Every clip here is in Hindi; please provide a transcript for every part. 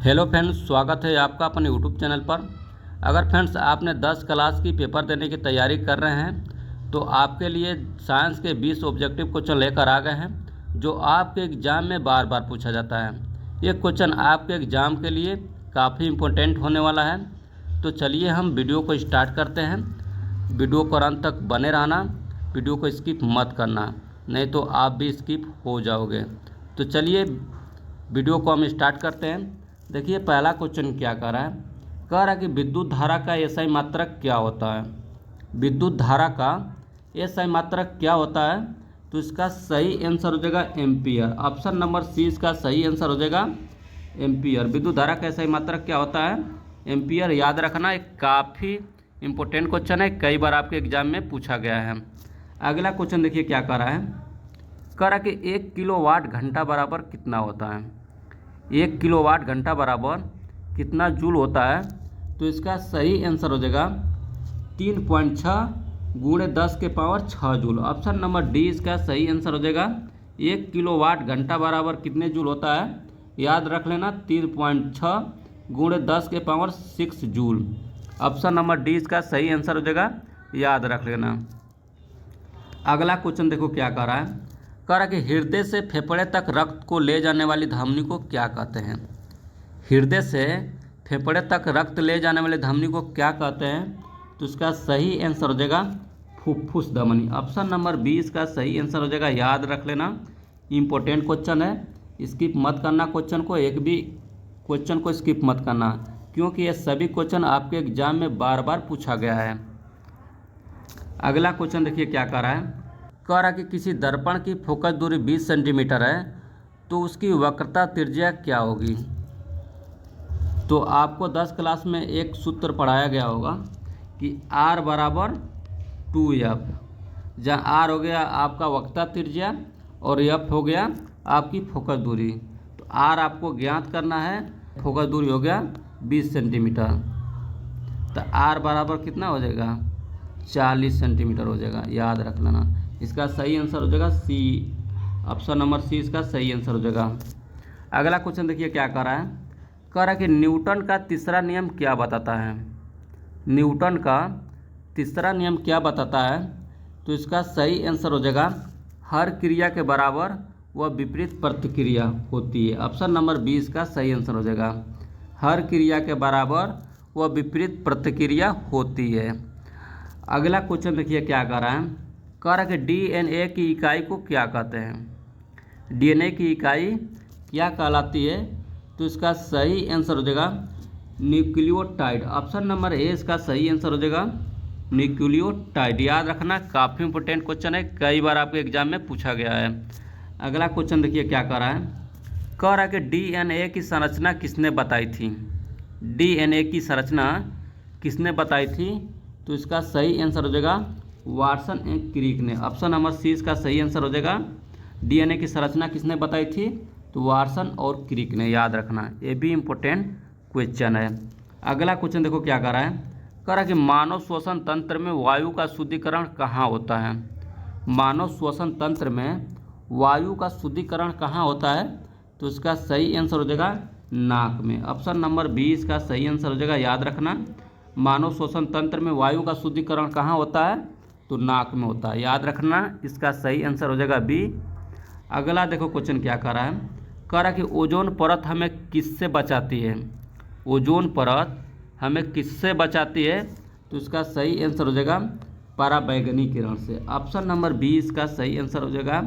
हेलो फ्रेंड्स, स्वागत है आपका अपने यूट्यूब चैनल पर। अगर फ्रेंड्स आपने 10 क्लास की पेपर देने की तैयारी कर रहे हैं तो आपके लिए साइंस के 20 ऑब्जेक्टिव क्वेश्चन लेकर आ गए हैं जो आपके एग्ज़ाम में बार बार पूछा जाता है। ये क्वेश्चन आपके एग्ज़ाम के लिए काफ़ी इम्पोर्टेंट होने वाला है। तो चलिए हम वीडियो को स्टार्ट करते हैं। वीडियो को अंत तक बने रहना, वीडियो को स्किप मत करना, नहीं तो आप भी स्किप हो जाओगे। तो चलिए वीडियो को हम स्टार्ट करते हैं। देखिए पहला क्वेश्चन क्या कर रहा है, कह रहा है कि विद्युत धारा का एसआई मात्रक क्या होता है। विद्युत धारा का एसआई मात्रक क्या होता है, तो इसका सही आंसर हो जाएगा एम्पियर। ऑप्शन नंबर सी इसका सही आंसर हो जाएगा एम्पियर। विद्युत धारा का एसआई मात्रक क्या होता है, एम्पियर। याद रखना, एक काफ़ी इंपॉर्टेंट क्वेश्चन है, कई बार आपके एग्जाम में पूछा गया है। अगला क्वेश्चन देखिए क्या कर रहा है, कह रहा है कि 1 किलोवाट घंटा बराबर कितना होता है। 1 किलोवाट घंटा बराबर कितना जूल होता है, तो इसका सही आंसर हो जाएगा 3.6 गुणे 10 के power 6 joule. Option number D इसका सही आंसर हो जाएगा। 1 किलोवाट घंटा बराबर कितने जूल होता है, याद रख लेना 3.6 गुणे 10 के power 6 joule. Option number D इसका सही आंसर हो जाएगा, याद रख लेना। अगला क्वेश्चन देखो क्या कर रहा है, कह रहा कि हृदय से फेफड़े तक रक्त को ले जाने वाली धमनी को क्या कहते हैं। हृदय से फेफड़े तक रक्त ले जाने वाली धमनी को क्या कहते हैं, तो इसका सही आंसर हो जाएगा फुफ्फुस धमनी। ऑप्शन नंबर बी इसका सही आंसर हो जाएगा, याद रख लेना। इंपॉर्टेंट क्वेश्चन है, स्किप मत करना क्वेश्चन को, एक भी क्वेश्चन को स्किप मत करना, क्योंकि ये सभी क्वेश्चन आपके एग्जाम में बार बार पूछा गया है। अगला क्वेश्चन देखिए क्या कर रहा है, कह रहा कि किसी दर्पण की फोकस दूरी 20 सेंटीमीटर है तो उसकी वक्रता त्रिज्या क्या होगी। तो आपको 10 क्लास में एक सूत्र पढ़ाया गया होगा कि R बराबर 2F, जहाँ R हो गया आपका वक्रता त्रिज्या और F हो गया आपकी फोकस दूरी। तो R आपको ज्ञात करना है, फोकस दूरी हो गया 20 सेंटीमीटर, तो R बराबर कितना हो जाएगा 40 सेंटीमीटर हो जाएगा, याद रख लेना। इसका सही आंसर हो जाएगा सी। ऑप्शन नंबर सी इसका सही आंसर हो जाएगा। अगला क्वेश्चन देखिए क्या कर रहा है, कह रहा है कि न्यूटन का तीसरा नियम क्या बताता है। न्यूटन का तीसरा नियम क्या बताता है, तो इसका सही आंसर हो जाएगा हर क्रिया के बराबर वह विपरीत प्रतिक्रिया होती है। ऑप्शन नंबर बी इसका सही आंसर हो जाएगा, हर क्रिया के बराबर वह विपरीत प्रतिक्रिया होती है। अगला क्वेश्चन देखिए क्या कर रहा है, कह रहा है कि डीएनए की इकाई को क्या कहते हैं। डीएनए की इकाई क्या कहलाती है, तो इसका सही आंसर हो जाएगा न्यूक्लियोटाइड। ऑप्शन नंबर ए इसका सही आंसर हो जाएगा न्यूक्लियोटाइड। याद रखना, काफ़ी इंपॉर्टेंट क्वेश्चन है, कई बार आपके एग्जाम में पूछा गया है। अगला क्वेश्चन देखिए क्या कर रहा है, कह रहा है कि डीएनए की संरचना किसने बताई थी। डीएनए की संरचना किसने बताई थी, तो इसका सही आंसर हो जाएगा वाटसन एंड क्रिक ने। ऑप्शन नंबर सी इसका सही आंसर हो जाएगा। डीएनए की संरचना किसने बताई थी, तो वाटसन और क्रिक ने, याद रखना, ये भी इम्पोर्टेंट क्वेश्चन है। अगला क्वेश्चन देखो क्या कर रहा है, कह रहा है कि मानव श्वसन तंत्र में वायु का शुद्धिकरण कहाँ होता है। मानव श्वसन तंत्र में वायु का शुद्धिकरण कहाँ होता है, तो इसका सही आंसर हो जाएगा नाक में। ऑप्शन नंबर बी इसका सही आंसर हो जाएगा, याद रखना। मानव श्वसन तंत्र में वायु का शुद्धिकरण कहाँ होता है, तो नाक में होता है, याद रखना। इसका सही आंसर हो जाएगा बी। अगला देखो क्वेश्चन क्या कर रहा है, कह रहा है कि ओजोन परत हमें किससे बचाती है। ओजोन परत हमें किससे बचाती है, तो इसका सही आंसर हो जाएगा पराबैंगनी किरण से। ऑप्शन नंबर बी इसका सही आंसर हो जाएगा।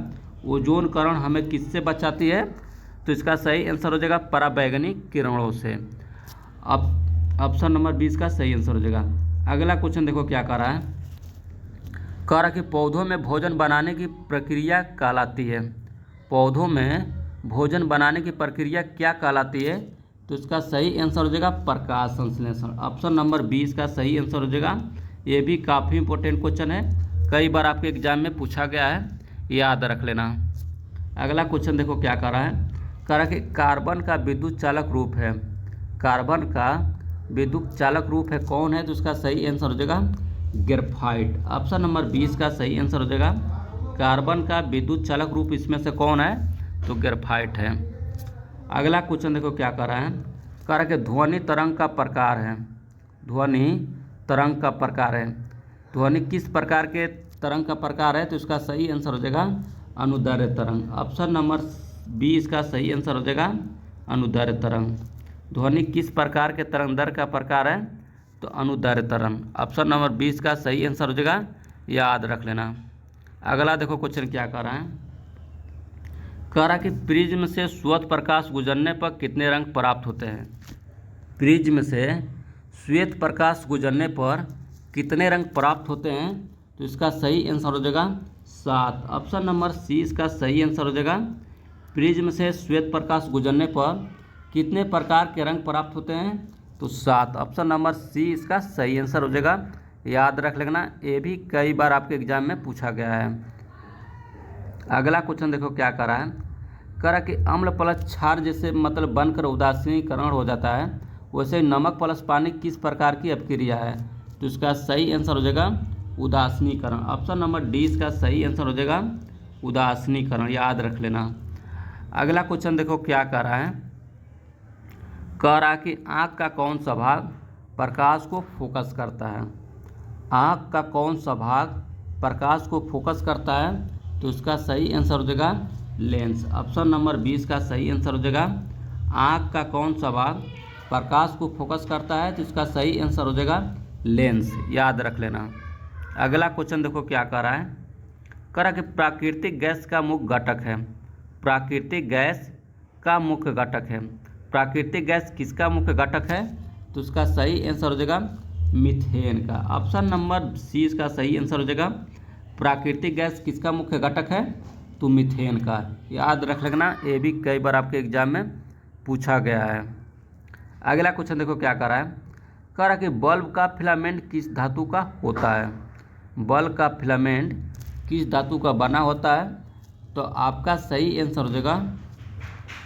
ओजोन किरण हमें किससे बचाती है, तो इसका सही आंसर हो जाएगा पराबैंगनी किरणों से। अब ऑप्शन नंबर बी इसका सही आंसर हो जाएगा। अगला क्वेश्चन देखो क्या कर रहा है, कह रहा कि पौधों में भोजन बनाने की प्रक्रिया कहलाती है। पौधों में भोजन बनाने की प्रक्रिया क्या कहलाती है, तो इसका सही आंसर हो जाएगा प्रकाश संश्लेषण। ऑप्शन नंबर बी इसका सही आंसर हो जाएगा। ये भी काफ़ी इंपॉर्टेंट क्वेश्चन है, कई बार आपके एग्जाम में पूछा गया है, याद रख लेना। अगला क्वेश्चन देखो क्या कर रहा है, कह रहा कि कार्बन का विद्युत चालक रूप है। कार्बन का विद्युत चालक रूप है कौन है, तो उसका सही आंसर हो जाएगा ग्रेफाइट। ऑप्शन नंबर 20 का सही आंसर हो जाएगा। कार्बन का विद्युत चालक रूप इसमें से कौन है, तो ग्रेफाइट है। अगला क्वेश्चन देखो क्या कर रहा है, कह रहा है कि ध्वनि तरंग का प्रकार है, ध्वनि तरंग का प्रकार है। ध्वनि किस प्रकार के तरंग का प्रकार है? तो इसका सही आंसर हो जाएगा अनुदैर्ध्य तरंग। ऑप्शन नंबर बी इसका सही आंसर हो जाएगा अनुदैर्ध्य तरंग। ध्वनि किस प्रकार के तरंगदैर्ध्य का प्रकार है? तो अनुदैर्ध्य तरंग। ऑप्शन नंबर 20 का सही आंसर हो जाएगा, याद रख लेना। अगला देखो क्वेश्चन क्या कर रहा है। कह रहा कि प्रिज्म से श्वेत प्रकाश गुजरने पर कितने रंग प्राप्त होते हैं? प्रिज्म से श्वेत प्रकाश गुजरने पर कितने रंग प्राप्त होते हैं? तो इसका सही आंसर हो जाएगा 7। ऑप्शन नंबर सी इसका सही आंसर हो जाएगा। प्रिज्म से श्वेत प्रकाश गुजरने पर कितने प्रकार के रंग प्राप्त होते हैं? तो 7। ऑप्शन नंबर सी इसका सही आंसर हो जाएगा, याद रख लेना। ये भी कई बार आपके एग्जाम में पूछा गया है। अगला क्वेश्चन देखो क्या कर रहा है। कह रहा कि अम्ल प्लस क्षार जैसे मतलब बनकर उदासीनीकरण हो जाता है, वैसे नमक प्लस पानी किस प्रकार की अपक्रिया है? तो इसका सही आंसर हो जाएगा उदासीनीकरण। ऑप्शन नंबर डी इसका सही आंसर हो जाएगा उदासीनीकरण, याद रख लेना। अगला क्वेश्चन देखो क्या कर रहा है। कह रहा कि आँख का कौन सा भाग प्रकाश को फोकस करता है? आँख का कौन सा भाग प्रकाश को फोकस करता है? तो इसका सही आंसर हो जाएगा लेंस। ऑप्शन नंबर 20 का सही आंसर हो जाएगा। आँख का कौन सा भाग प्रकाश को फोकस करता है? तो इसका सही आंसर हो जाएगा लेंस, याद रख लेना। अगला क्वेश्चन देखो क्या कर रहा है। कह रहा कि प्राकृतिक गैस का मुख्य घटक है। प्राकृतिक गैस का मुख्य घटक है। प्राकृतिक गैस किसका मुख्य घटक है? तो इसका सही आंसर हो जाएगा मीथेन का। ऑप्शन नंबर सी इसका सही आंसर हो जाएगा। प्राकृतिक गैस किसका मुख्य घटक है? तो मीथेन का, याद रख लेना। ये भी कई बार आपके एग्जाम में पूछा गया है। अगला क्वेश्चन देखो क्या कर रहा है। कह रहा कि बल्ब का फिलामेंट किस धातु का होता है? बल्ब का फिलामेंट किस धातु का बना होता है? तो आपका सही आंसर हो जाएगा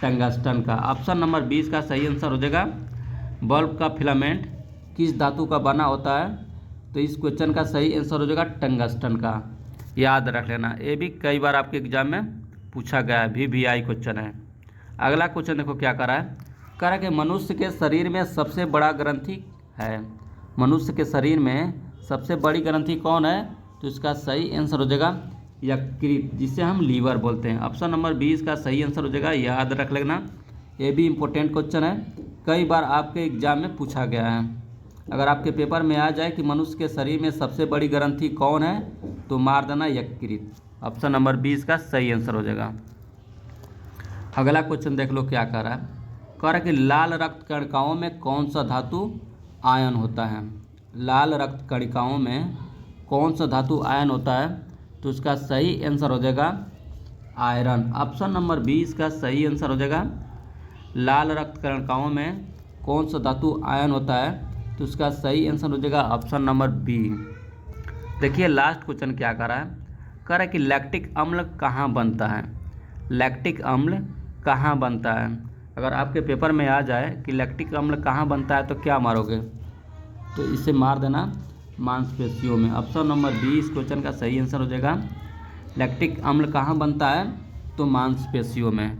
टंगस्टन का। ऑप्शन नंबर 20 का सही आंसर हो जाएगा। बल्ब का फिलामेंट किस धातु का बना होता है? तो इस क्वेश्चन का सही आंसर हो जाएगा टंगस्टन का, याद रख लेना। ये भी कई बार आपके एग्जाम में पूछा गया है, VVI क्वेश्चन है। अगला क्वेश्चन देखो क्या कर रहा है। कह रहा है कि मनुष्य के शरीर में सबसे बड़ा ग्रंथि है। मनुष्य के शरीर में सबसे बड़ी ग्रंथि कौन है? तो इसका सही आंसर हो जाएगा यकृत, जिसे हम लीवर बोलते हैं। ऑप्शन नंबर 20 का सही आंसर हो जाएगा, याद रख लेना। ये भी इम्पोर्टेंट क्वेश्चन है, कई बार आपके एग्जाम में पूछा गया है। अगर आपके पेपर में आ जाए कि मनुष्य के शरीर में सबसे बड़ी ग्रंथि कौन है, तो मार देना यकृत। ऑप्शन नंबर 20 का सही आंसर हो जाएगा। अगला क्वेश्चन देख लो क्या कर रहा है। कह रहा है कि लाल रक्त कणिकाओं में कौन सा धातु आयन होता है? लाल रक्त कणिकाओं में कौन सा धातु आयन होता है? तो इसका सही आंसर हो जाएगा आयरन। ऑप्शन नंबर 20 का सही आंसर हो जाएगा। लाल रक्त कणिकाओं में कौन सा धातु आयन होता है? तो इसका सही आंसर हो जाएगा ऑप्शन नंबर बी। देखिए लास्ट क्वेश्चन क्या कर रहा है। कह रहा है कि लैक्टिक अम्ल कहाँ बनता है? लैक्टिक अम्ल कहाँ बनता है? अगर आपके पेपर में आ जाए कि लैक्टिक अम्ल कहाँ बनता है तो क्या मारोगे? तो इसे मार देना मांसपेशियों में। ऑप्शन नंबर 20 क्वेश्चन का सही आंसर हो जाएगा। लैक्टिक अम्ल कहाँ बनता है? तो मांसपेशियों में।